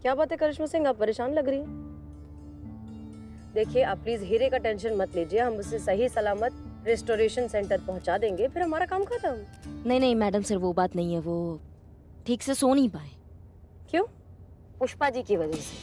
क्या बात है करिश्मा सिंह, आप परेशान लग रही हैं। देखिए आप प्लीज हीरे का टेंशन मत लीजिए, हम उसे सही सलामत रेस्टोरेशन सेंटर पहुंचा देंगे, फिर हमारा काम खत्म। नहीं नहीं मैडम सर, वो बात नहीं है, वो ठीक से सो नहीं पाए। क्यों? पुष्पा जी की वजह से।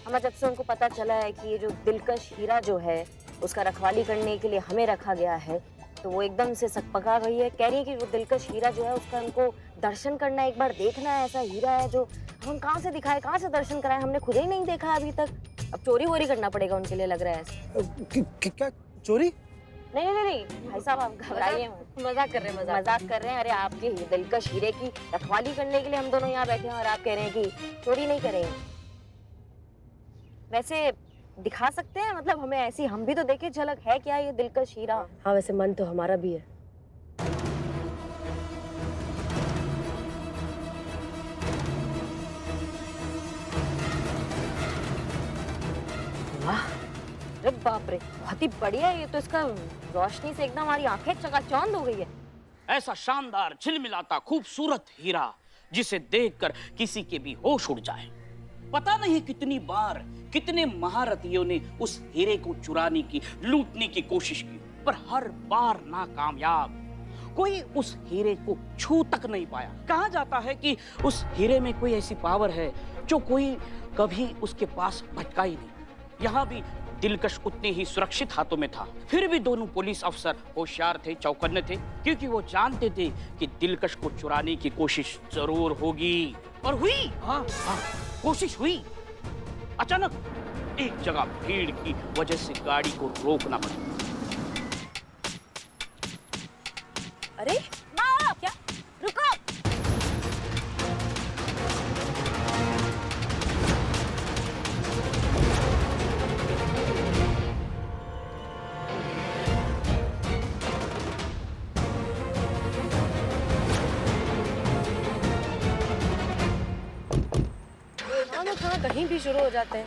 हमें जब से उनको पता चला है कि ये जो दिलकश हीरा जो है उसका रखवाली करने के लिए हमें रखा गया है, तो वो एकदम से सकपका गई है। कह रही है कि वो दिलकश हीरा जो है उसका उनको दर्शन करना है, एक बार देखना है। ऐसा हीरा है जो हम कहाँ से दिखाए, कहाँ से दर्शन कराए, हमने खुद ही नहीं देखा अभी तक। अब चोरी वोरी करना पड़ेगा उनके लिए, लग रहा है। क्या चोरी? नहीं नहीं नहीं भाई साहब, आप घबराइए मत। मजाक कर रहे हैं, मजाक कर रहे हैं। अरे आपके दिलकश हीरे की रखवाली करने के लिए हम दोनों यहाँ बैठे हैं और आप कह रहे हैं कि चोरी नहीं करेंगे। वैसे दिखा सकते हैं, मतलब हमें ऐसी, हम भी तो देखे झलक है क्या ये दिलकश हीरा। हाँ वैसे मन तो हमारा भी है। वाह, अरे बाप रे, बहुत ही बढ़िया है ये तो। इसका रोशनी से एकदम हमारी आंखें चकाचौंध हो गई है। ऐसा शानदार झिलमिलाता खूबसूरत हीरा जिसे देखकर किसी के भी होश उड़ जाए। पता नहीं कितनी बार कितने महारथियों ने उस हीरे को चुराने की, लूटने की कोशिश की, पर हर बार नाकामयाब। कोई उस हीरे को छू तक नहीं पाया। कहा जाता है कि उस हीरे में कोई ऐसी पावर है जो कोई कभी उसके पास भटका ही नहीं। यहाँ भी दिलकश उतने ही सुरक्षित हाथों में था। फिर भी दोनों पुलिस अफसर होशियार थे, चौकन्ने थे, क्योंकि वो जानते थे कि दिलकश को चुराने की कोशिश जरूर होगी। और हुई। हाँ, कोशिश हुई। अचानक एक जगह भीड़ की वजह से गाड़ी को रोकना पड़ा। अरे माँ, क्या? रुको। कहीं भी शुरू हो जाते हैं।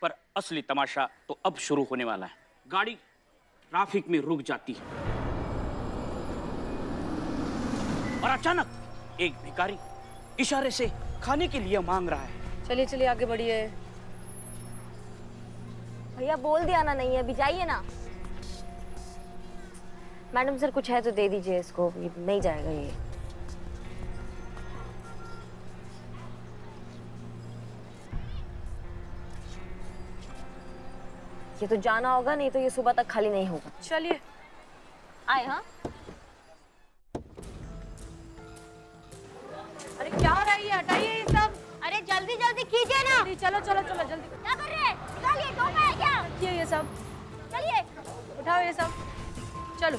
पर असली तमाशा तो अब शुरू होने वाला है। गाड़ी ट्रैफिक में रुक जाती है और अचानक एक भिखारी इशारे से खाने के लिए मांग रहा है। चलिए चलिए आगे बढ़िए। भैया बोल दिया ना, नहीं है अभी, जाइए ना। मैडम सर कुछ है तो दे दीजिए इसको, ये नहीं जाएगा ये। ये तो जाना होगा, नहीं तो ये सुबह तक खाली नहीं होगा। चलिए आए। हाँ, अरे क्या हो रहा है, ये हटाइए ये सब। अरे जल्दी जल्दी कीजिए ना। चलो चलो चलो जल्दी। क्या कर रहे हैं? निकालिए, टोप है क्या? रखिए ये सब, चलिए। उठाओ ये सब, चलो।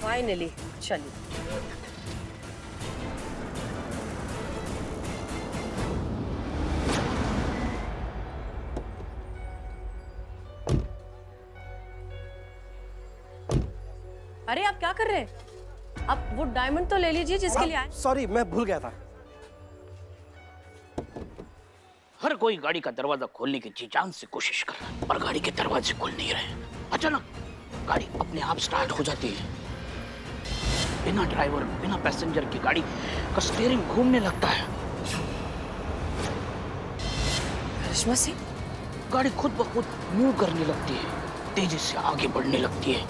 फाइनली चलिए। अरे आप क्या कर रहे हैं? आप वो डायमंड तो ले लीजिए जिसके लिए आए। सॉरी, मैं भूल गया था। हर कोई गाड़ी का दरवाजा खोलने की जी जान से कोशिश कर रहा है, पर गाड़ी के दरवाजे खुल नहीं रहे। अचानक गाड़ी अपने आप स्टार्ट हो जाती है। बिना ड्राइवर, बिना पैसेंजर की गाड़ी का स्टीयरिंग घूमने लगता है। करिश्मा सिंह, गाड़ी खुद ब खुद मूव करने लगती है, तेजी से आगे बढ़ने लगती है।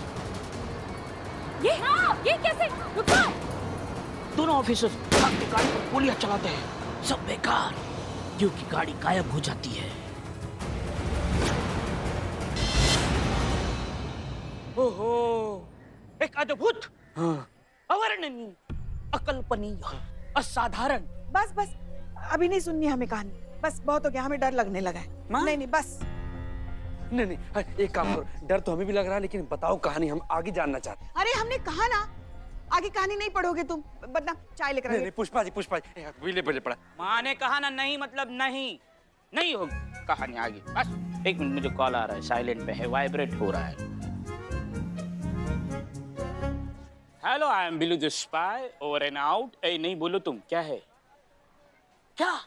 ये कैसे? रुको। दोनों ऑफिसर्स भागते गाड़ी पर गोलियां चलाते हैं। सब बेकार, क्योंकि गाड़ी गायब हो जाती है। ओहो, एक अद्भुत, अवर्णनीय, अकल्पनीय, असाधारण। बस बस, अभी नहीं सुननी हमें कहानी। बस बहुत हो गया, हमें डर लगने लगा है। नहीं नहीं बस। नहीं, एक काम करो, डर तो हमें भी लग रहा है, लेकिन बताओ कहानी, हम आगे जानना चाहते हैं। अरे हमने कहा ना, आगे कहानी नहीं पढ़ोगे तुम, वरना चाय लेकर नहीं, पुष्पा जी पहले पड़ा। माँ ने कहा ना, नहीं मतलब नहीं होगी कहानी आगे। बस एक मिनट, मुझे कॉल आ रहा है, साइलेंट पे है, वाइब्रेट हो रहा है। Hello, I am Bilu the spy, over and out. ए नहीं बोलो तुम, क्या है? क्या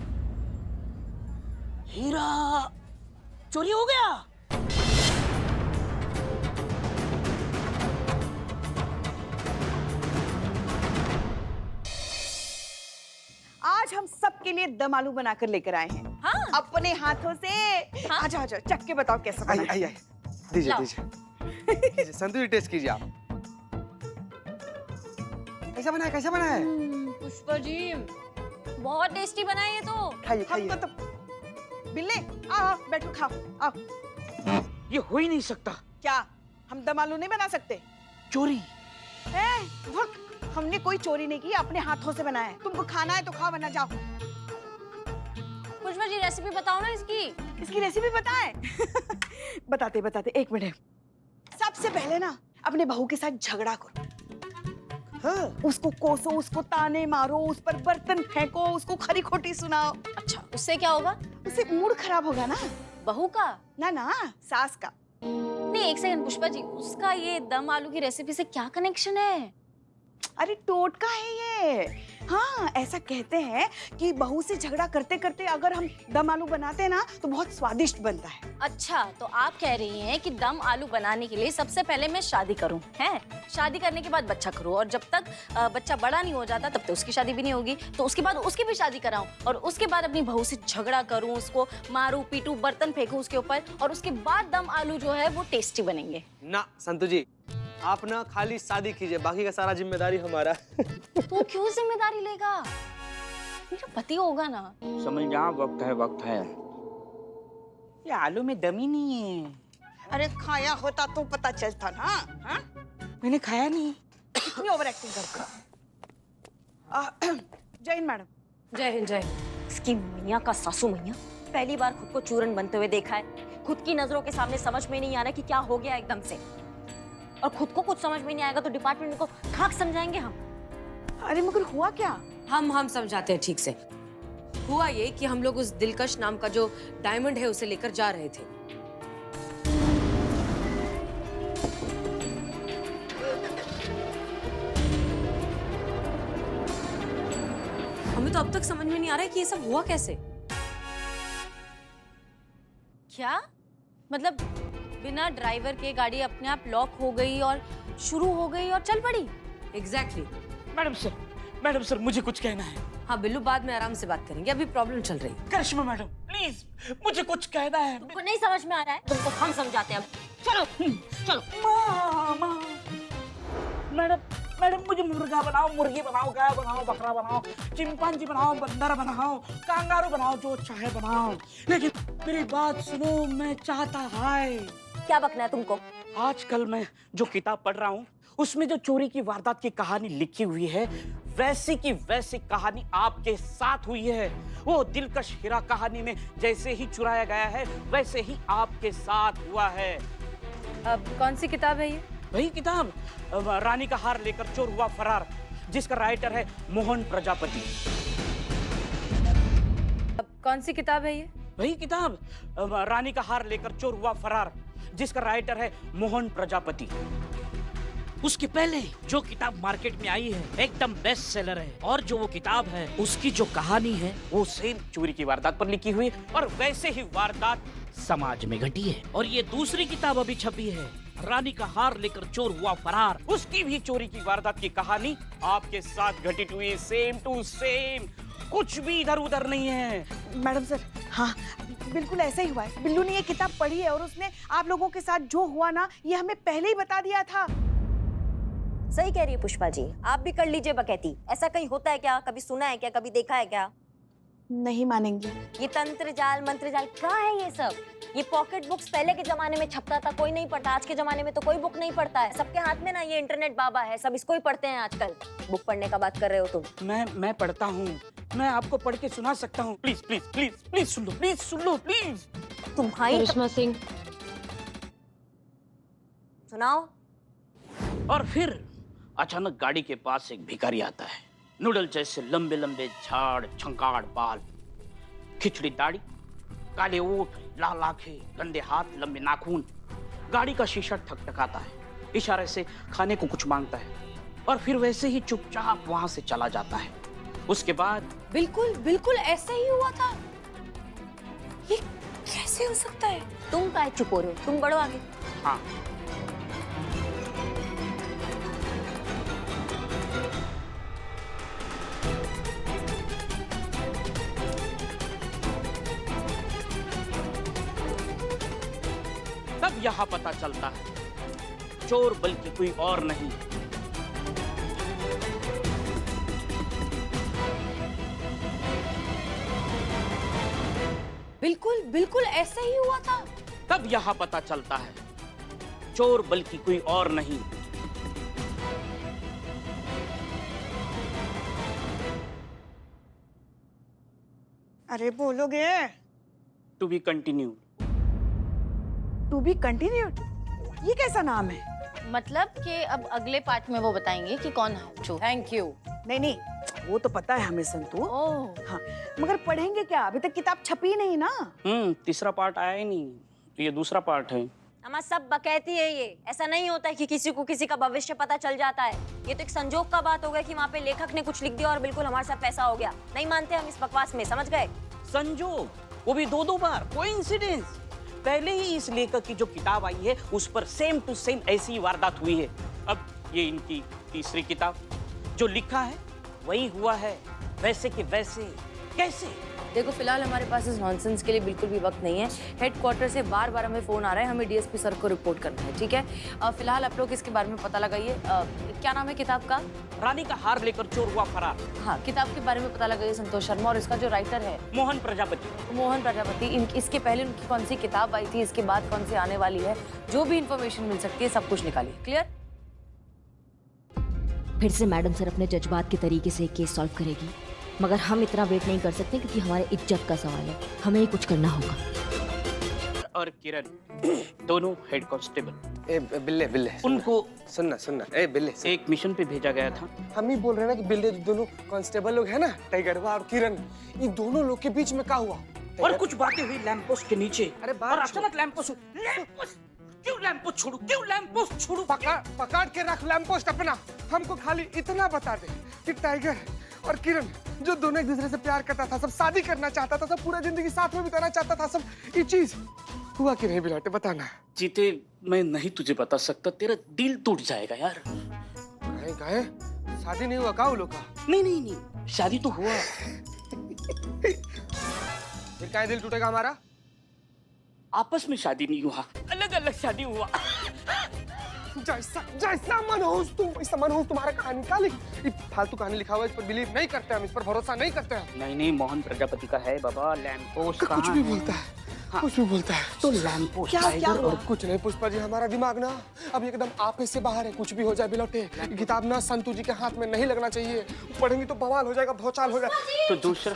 हीरा चोरी हो गया? आज हम सबके लिए दम आलू बनाकर लेकर आए हैं। हाँ। अपने हाथों से। हाँ। आ जाओ चख के बताओ कैसा बना है। आइए दीजिए लाओ। दीजिए संतु जी टेस्ट कीजिए आप। कैसा बना है कैसा बना है? पुष्पा जी बहुत टेस्टी बना है ये तो। खाइए खाइए। हमको तो बिल्ले आओ बैठो खाओ आओ। ये हो ही नहीं सकता। क्या हम दम आलू नहीं बना सकते? चोरी। हमने कोई चोरी नहीं की, अपने हाथों से बनाया है। तुमको खाना है तो खाओ वरना जाओ। पुष्पा जी रेसिपी बताओ ना इसकी। इसकी रेसिपी बताएं? बताते बताते एक मिनट। सबसे पहले ना अपने बहू के साथ झगड़ा करो। हाँ। उसको कोसो, उसको ताने मारो, उस पर बर्तन फेंको, उसको खरी खोटी सुनाओ। अच्छा उससे क्या होगा? उससे मूड खराब होगा ना। बहू का? ना ना सास का। नहीं एक सेकंड पुष्पा जी, उसका ये दम आलू की रेसिपी से क्या कनेक्शन है? अरे टोटका है ये। हाँ ऐसा कहते हैं कि बहू से झगड़ा करते करते अगर हम दम आलू बनाते हैं ना तो बहुत स्वादिष्ट बनता है। अच्छा तो आप कह रही हैं कि दम आलू बनाने के लिए सबसे पहले मैं शादी करूं, हैं? शादी करने के बाद बच्चा करूं और जब तक बच्चा बड़ा नहीं हो जाता तब तक उसकी शादी भी नहीं होगी, तो उसके बाद उसकी भी शादी कराऊं और उसके बाद अपनी बहू से झगड़ा करूं, उसको मारूं पीटूं, बर्तन फेंकूं उसके ऊपर और उसके बाद दम आलू जो है वो टेस्टी बनेंगे। ना संतु जी, आप ना खाली शादी कीजिए, बाकी का सारा जिम्मेदारी हमारा। तू क्यों जिम्मेदारी लेगा? मेरा पति होगा ना। समझ जा, वक्त है। ये आलू में दम ही नहीं है। अरे खाया होता तो पता चलता ना। हाँ? मैंने खाया नहीं। इतनी ओवर एक्टिंग करते। जय हिंद मैडम। जय हिंद जय हिंद। इसकी मैया का सासू मैया, पहली बार खुद को चूरन बनते हुए देखा है। खुद की नजरों के सामने समझ में नहीं आ रहा कि क्या हो गया एकदम से, और खुद को कुछ समझ में नहीं आएगा तो डिपार्टमेंट को खाक समझाएंगे हम। अरे मगर हुआ क्या? हम समझाते हैं ठीक से। हुआ ये कि हम लोग उस दिलकश नाम का जो डायमंड है उसे लेकर जा रहे थे। हमें तो अब तक समझ में नहीं आ रहा है कि ये सब हुआ कैसे। क्या मतलब बिना ड्राइवर के गाड़ी अपने आप लॉक हो गई और शुरू हो गई और चल पड़ी? एग्जैक्टली। मैडम सर मुझे कुछ कहना है। हाँ बिल्लू बाद में आराम से बात करेंगे, अभी प्रॉब्लम चल रही है। करिश्मा मैडम प्लीज मुझे कुछ कहना है। तुमको नहीं समझ में आ रहा है, तुमको हम समझाते हैं। अब चलो चलो। मामा मैडम मुझे मुर्गा बनाओ, मुर्गी बनाओ, गाय बनाओ, बकरा बनाओ, चिंपांजी बनाओ, बंदर बनाओ, कांगारू बनाओ, जो चाहे बनाओ, लेकिन मेरी बात सुनो। मैं चाहता है। क्या बकना है तुमको? आजकल मैं जो किताब पढ़ रहा हूँ उसमें जो चोरी की वारदात की कहानी लिखी हुई है वैसी की वैसी कहानी आपके साथ हुई है। वो दिलकश हीरा कहानी में जैसे ही चुराया गया है वैसे ही आपके साथ हुआ है। अब कौन सी किताब है ये? वही किताब रानी का हार लेकर चोर हुआ फरार, जिसका राइटर है मोहन प्रजापति। अब कौन सी किताब है ये? वही किताब रानी का हार लेकर चोर हुआ फरार, जिसका राइटर है मोहन प्रजापति। उसके पहले जो किताब मार्केट में आई है एकदम बेस्ट सेलर है, और जो वो किताब है उसकी जो कहानी है वो सेम चोरी की वारदात पर लिखी हुई है और वैसे ही वारदात समाज में घटी है। और ये दूसरी किताब अभी छपी है रानी का हार लेकर चोर हुआ फरार, उसकी भी चोरी की वारदात की कहानी आपके साथ घटित हुई, सेम टू सेम, कुछ भी इधर उधर नहीं है। मैडम सर हाँ बिल्कुल ऐसा ही हुआ है। बिल्लू ने ये किताब पढ़ी है और उसने आप लोगों के साथ जो हुआ ना ये हमें पहले ही बता दिया था। सही कह रही है पुष्पा जी, आप भी कर लीजिए बकैती। ऐसा कहीं होता है क्या? कभी सुना है क्या? कभी देखा है क्या? नहीं मानेंगी। ये तंत्र जाल मंत्र जाल क्या है ये सब? ये पॉकेट बुक्स पहले के जमाने में छपता था, कोई नहीं पढ़ता। आज के जमाने में तो कोई बुक नहीं पढ़ता है। सबके हाथ में ना ये इंटरनेट बाबा है, सब इसको ही पढ़ते हैं आजकल। बुक पढ़ने का बात कर रहे हो तुम? मैं पढ़ता हूँ, मैं आपको पढ़ के सुना सकता हूँ। Please please please please soon low, please soon low, please. तुम्हारी करिश्मा सिंह। सुनाओ। और फिर अचानक गाड़ी के पास एक भिखारी आता है, नूडल जैसे लंबे लंबे झाड़ झंकाड़ बाल, खिचड़ी दाढ़ी, काले ओठ, लाल आंखें, गंदे हाथ, लंबे नाखून। गाड़ी का शीशा ठकठकाता है, इशारे से खाने को कुछ मांगता है और फिर वैसे ही चुपचाप वहां से चला जाता है। उसके बाद बिल्कुल बिल्कुल ऐसे ही हुआ था। ये कैसे हो सकता है? तुम काहे चुप हो रहे हो? तुम बढ़ो आगे। हाँ, तब यहाँ पता चलता है चोर बल्कि कोई और नहीं, बिल्कुल बिल्कुल ऐसा ही हुआ था। तब यहाँ पता चलता है चोर बल्कि कोई और नहीं, अरे बोलोगे? To be continue. To be continued, ये कैसा नाम है? मतलब कि अब अगले पार्ट में वो बताएंगे कि कौन है चोर। Thank you. नहीं, वो तो पता है हमें संतू। ओह, हाँ, मगर पढ़ेंगे क्या? अभी तक किताब छपी नहीं ना। तीसरा पार्ट आया ही नहीं, ये दूसरा पार्ट है। हमारा सब बकैती है ये। ऐसा नहीं होता है कि किसी को किसी का भविष्य पता चल जाता है। ये तो एक संजोग का बात हो गया कि वहाँ पे लेखक ने कुछ लिख दिया और बिल्कुल हमारे साथ पैसा हो गया। नहीं मानते हम इस बकवास में, समझ गए? संजोग, वो भी दो बार, कोइंसिडेंस। पहले ही इस लेखक की जो किताब आई है उस पर सेम टू सेम ऐसी ही वारदात हुई है। अब ये इनकी तीसरी किताब, जो लिखा है वही हुआ है, वैसे के वैसे। कैसे? देखो फिलहाल हमारे पास इस नॉनसेंस के लिए बिल्कुल भी वक्त नहीं है। हेडक्वार्टर से बार बार हमें फोन आ रहा है, हमें डीएसपी सर को रिपोर्ट करना है, ठीक है? फिलहाल आप लोग इसके बारे में पता लगाइए। क्या नाम है किताब का? रानी का हार लेकर चोर हुआ फरार, हाँ, किताब के बारे में पता लगाइए संतोष शर्मा, और इसका जो राइटर है मोहन प्रजापति। मोहन प्रजापति। इसके पहले उनकी कौन सी किताब आई थी, इसके बाद कौन सी आने वाली है, जो भी इंफॉर्मेशन मिल सकती है सब कुछ निकालिए। क्लियर? फिर से मैडम सर अपने जज्बात के तरीके से केस सॉल्व करेगी, मगर हम इतना वेट नहीं कर सकते क्योंकि हमारे इज्जत का सवाल है। हमें ही कुछ करना होगा। और किरण दोनों हेड कांस्टेबल, ए बिल्ले बिल्ले, उनको सुनना ए बिल्ले, एक मिशन पे भेजा गया था। हम ही बोल रहे हैं ना कि बिल्ले दोनों कांस्टेबल लोग हैं ना, टाइगरवा और किरण, इन दोनों लोग के बीच में क्या हुआ? और कुछ बातें हुई लैंप पोस्ट के नीचे। अरे बात और अचानक लैंप पोस्ट क्यों लैंप पोस्ट छोड़ू, क्यों लैंप पोस्ट छोड़ू? पकड़ के रख लैंप पोस्ट अपना। हमको खाली इतना बता दे कि टाइगर और किरण जो दोनों एक दूसरे से प्यार करता था, सब शादी करना चाहता था, सब पूरा जिंदगी साथ में बिताना चाहता था, सब ये चीज हुआ कि नहीं बिलाटे, बताना। जीते मैं नहीं तुझे बता सकता, तेरा दिल टूट जाएगा यार। गाय शादी नहीं हुआ का वो लोग का? नहीं, शादी तो हुआ। फिर क्या दिल टूटेगा हमारा? आपस में शादी नहीं हुआ, अलग अलग शादी हुआ। जैसा मनहूस तुम, वैसा मनहूस तुम्हारा कहानी का लिख। ये फालतू कहानी लिखा हुआ है, इस पर बिलीव नहीं करते हम, इस पर भरोसा नहीं करते हम। नहीं, मोहन प्रजापति का है बाबा। लैंप पोस्ट कुछ भी बोलता है, हाँ। कुछ भी बोलता है। तो लैंप पोस्ट क्या हुआ? कुछ नहीं पुष्पा जी, हमारा दिमाग ना अब एकदम आपे से बाहर है। कुछ भी हो जाए बिलौटे, किताब ना संतू जी के हाथ में नहीं लगना चाहिए। पढ़ेंगे तो बवाल हो जाएगा, भौचाल हो जाएगा। तो दूसरा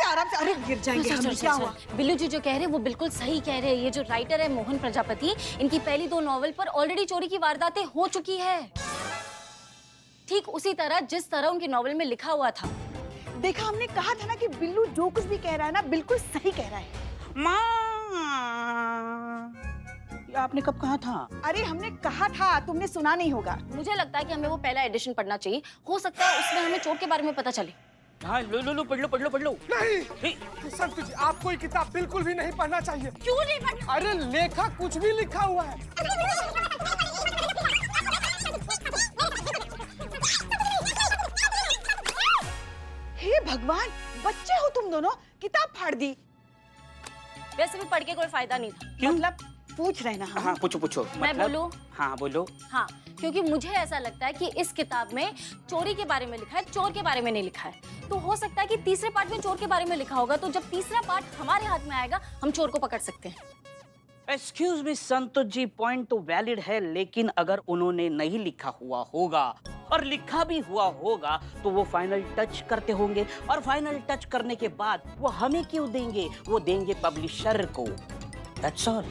आराम से, अरे गिर जाएंगे हम। क्या हुआ? बिल्लू जी जो कह रहे हैं वो बिल्कुल सही कह रहे हैं। ये जो राइटर है मोहन प्रजापति, इनकी पहली 2 नॉवल पर ऑलरेडी चोरी की वारदातें हो चुकी है, ठीक उसी तरह जिस तरह उनकी नॉवल में लिखा हुआ था। देखा, हमने कहा था ना कि बिल्लू जो कुछ भी कह रहा है ना बिल्कुल सही कह रहा है। ये आपने कब कहा था? अरे हमने कहा था, तुमने सुना नहीं होगा। मुझे लगता है कि हमें वो पहला एडिशन पढ़ना चाहिए, हो सकता है उसमें हमें चोर के बारे में पता चले। हाँ, लो पढ़ लो। नहीं संतू जी, आपको ये किताब बिल्कुल भी नहीं पढ़ना चाहिए। क्यों नहीं पढ़ना? अरे लेखक कुछ भी लिखा हुआ है। हे भगवान, बच्चे हो तुम दोनों, किताब फाड़ दी। वैसे भी पढ़ के कोई फायदा नहीं था। क्यों? मतलब पूछ रहे ना हम। हाँ, पूछो। मैं मतलब? बोलूं? हाँ बोलो। हाँ, क्योंकि मुझे ऐसा लगता है कि इस किताब में चोरी के बारे में लिखा है, चोर के बारे में नहीं लिखा है। तो हो सकता है कि तीसरे पार्ट में चोर के बारे में लिखा होगा, तो जब तीसरा पार्ट हमारे हाथ में आएगा हम चोर को पकड़ सकते हैं। Excuse me Santosh ji, point तो वैलिड है, लेकिन अगर उन्होंने नहीं लिखा हुआ होगा और लिखा भी हुआ होगा तो वो फाइनल टच करते होंगे, और फाइनल टच करने के बाद वो हमें क्यों देंगे? वो देंगे पब्लिशर को। That's all.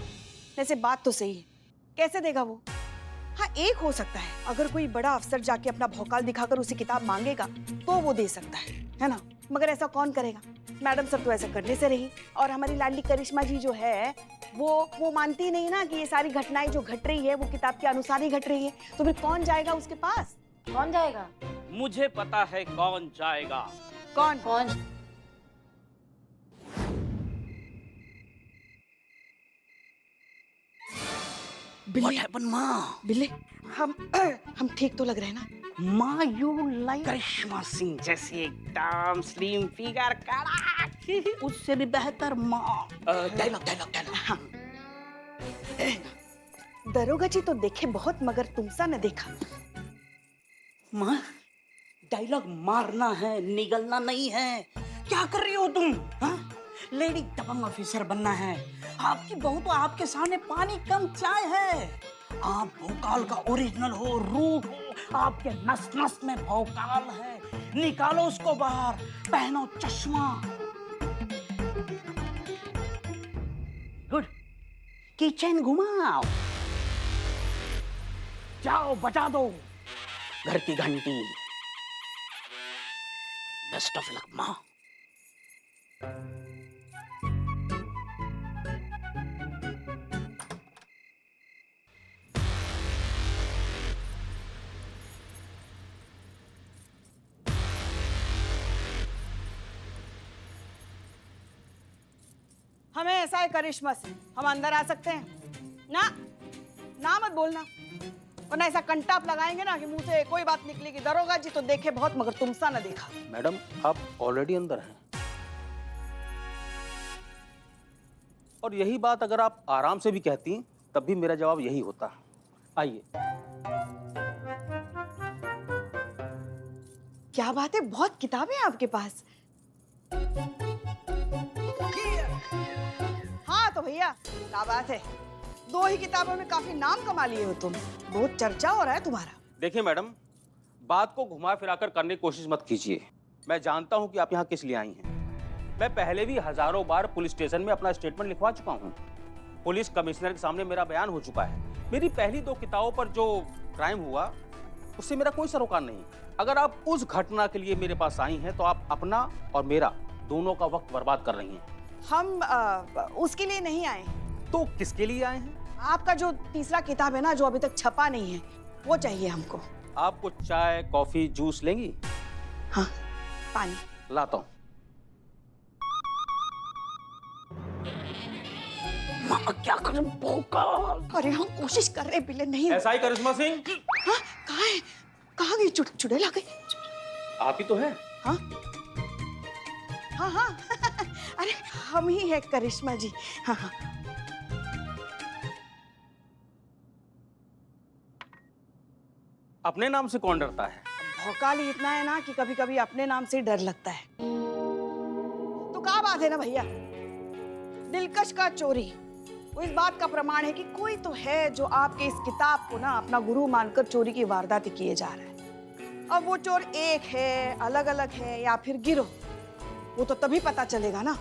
वैसे बात तो सही है, कैसे देगा वो? हाँ, एक हो सकता है, अगर कोई बड़ा अफसर जाके अपना भौकाल दिखाकर उसे किताब मांगेगा तो वो दे सकता है ना? मगर ऐसा कौन करेगा? मैडम सब तो ऐसा करने से रही, और हमारी लाडली करिश्मा जी जो है वो मानती नहीं ना कि ये सारी घटनाएं जो घट रही है वो किताब के अनुसार ही घट रही है। तो फिर कौन जाएगा उसके पास? कौन जाएगा? मुझे पता है कौन जाएगा। कौन? What happened, माँ? बिल्ले, हम ठीक तो लग रहे हैं ना? माँ, यू लाइक करिश्मा सिंह जैसी एकदम स्लिम फिगर, कड़ा, उससे भी बेहतर माँ। डायलॉग। हाँ। दरोगा जी तो देखे बहुत मगर तुमसा न देखा। माँ, डायलॉग मारना है, निगलना नहीं है। क्या कर रही हो तुम? हाँ? लेडी दबंग ऑफिसर बनना है। आपकी बहू तो आपके सामने पानी कम चाय है। आप भौकाल का ओरिजिनल हो, रूट हो, आपके नस नस में भौकाल है। निकालो उसको बाहर, पहनो चश्मा। गुड, किचन घुमाओ, जाओ बजा दो घर की घंटी। बेस्ट ऑफ लक माँ। हमें ऐसा है करिश्मा से, हम अंदर आ सकते हैं ना? ना मत बोलना, वरना ऐसा कंटाप लगाएंगे ना कि मुंह से कोई बात निकलेगी। दरोगा जी तो देखे बहुत मगर तुमसा न देखा। मैडम, आप ऑलरेडी अंदर हैं। और यही बात अगर आप आराम से भी कहती तब भी मेरा जवाब यही होता। आइए। क्या बात है, बहुत किताबें हैं आपके पास। हाँ तो भैया क्या बात है, 2 ही किताबों में काफी नाम कमा लिए हो तुम, बहुत चर्चा हो रहा है तुम्हारा। देखिए मैडम, बात को घुमा फिराकर करने की कोशिश मत कीजिए। मैं जानता हूं कि आप यहाँ किस लिए आई हैं। मैं पहले भी हजारों बार पुलिस स्टेशन में अपना स्टेटमेंट लिखवा चुका हूं। पुलिस कमिश्नर के सामने मेरा बयान हो चुका है। मेरी पहली 2 किताबों पर जो क्राइम हुआ उससे मेरा कोई सरोकार नहीं। अगर आप उस घटना के लिए मेरे पास आई हैं तो आप अपना और मेरा दोनों का वक्त बर्बाद कर रही हैं। हम उसके लिए नहीं आए। तो किसके लिए आए हैं? आपका जो तीसरा किताब है ना, जो अभी तक छपा नहीं है, वो चाहिए हमको। आपको चाय, कॉफी, जूस लेंगी? हाँ, पानी लाता हूँ। माँ क्या करूं? भौकाल। अरे हम कोशिश कर रहे बिले नहीं। ऐसा ही करिश्मा सिंह? हाँ, कहाँ है? कहाँ गई? चुड़ैल आ गई। आप ही तो हैं? हाँ हाँ हाँ अरे हम ही है करिश्मा जी। हाँ हाँ। अपने नाम से कौन डरता है? भौकाल ही इतना है ना कि कभी कभी अपने नाम से डर लगता है। तो क्या बात है ना भैया, दिलकश का चोरी वो इस बात का प्रमाण है कि कोई तो है जो आपके इस किताब को ना अपना गुरु मानकर चोरी की वारदात किए जा रहा है। अब वो चोर एक है, अलग अलग है या फिर गिरोह, वो तो तभी पता चलेगा ना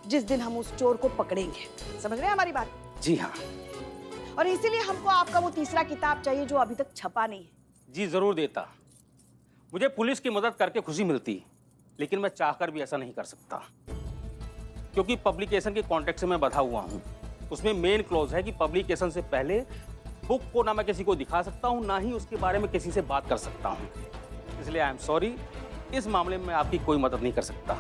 जिस दिन हम उस चोर को पकड़ेंगे। समझ रहे हैं हमारी बात? जी हाँ। और इसीलिए हमको आपका वो तीसरा किताब चाहिए जो अभी तक छपा नहीं है। जी जरूर देता। मुझे पुलिस की मदद करके खुशी मिलती, लेकिन मैं चाहकर भी ऐसा नहीं कर सकता, क्योंकि पब्लिकेशन के कॉन्ट्रैक्ट से मैं बंधा हुआ हूँ। उसमें मेन क्लॉज है कि पब्लिकेशन से पहले बुक को ना मैं किसी को दिखा सकता हूँ, ना ही उसके बारे में किसी से बात कर सकता हूँ। इसलिए आई एम सॉरी, इस मामले में आपकी कोई मदद नहीं कर सकता।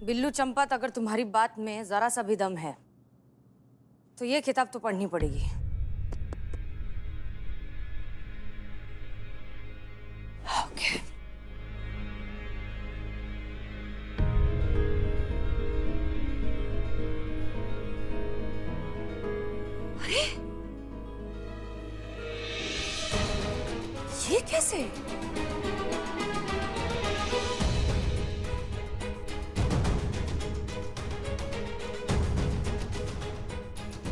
बिल्लू चंपत, अगर तुम्हारी बात में जरा सा भी दम है तो ये किताब तो पढ़नी पड़ेगी। ओके। अरे ये कैसे?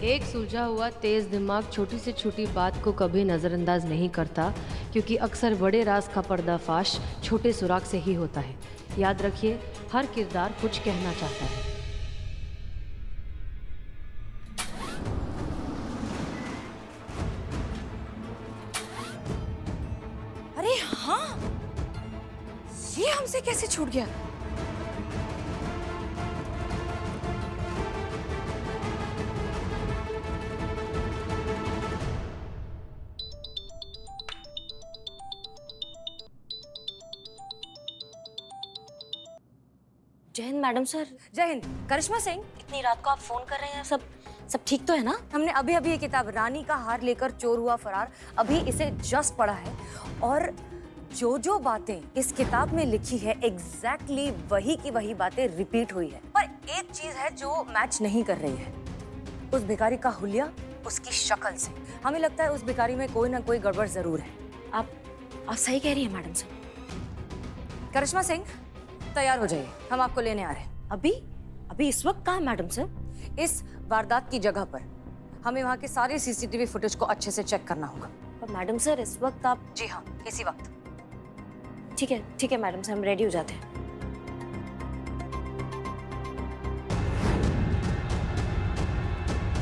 एक सुलझा हुआ तेज दिमाग छोटी से छोटी बात को कभी नज़रअंदाज नहीं करता, क्योंकि अक्सर बड़े राज का पर्दाफाश छोटे सुराग से ही होता है। याद रखिए, हर किरदार कुछ कहना चाहता है। अरे हाँ, ये हमसे कैसे छूट गया? जय हिंद मैडम सर। जय हिंद। करिश्मा सिंह, इतनी रात को आप फोन कर रहे हैं, सब ठीक तो है ना? हमने अभी अभी ये किताब रानी का हार लेकर चोर हुआ फरार, अभी इसे जस्ट पढ़ा है और जो जो बातें इस किताब में लिखी है एग्जैक्टली वही की वही बातें रिपीट हुई है, पर एक चीज है जो मैच नहीं कर रही है। उस भिखारी का हुलिया उसकी शक्ल से हमें लगता है उस भिखारी में कोई ना कोई गड़बड़ जरूर है। आप सही कह रही है मैडम सर। करिश्मा सिंह, तैयार हो जाइए, हम आपको लेने आ रहे हैं। अभी इस वक्त कहाँ है मैडम सर? इस वारदात की जगह पर हमें वहाँ के सारे सीसीटीवी फुटेज को अच्छे से चेक करना होगा। पर मैडम सर इस वक्त आप, जी हाँ, इसी वक्त। ठीक है मैडम सर, हम रेडी हो जाते हैं।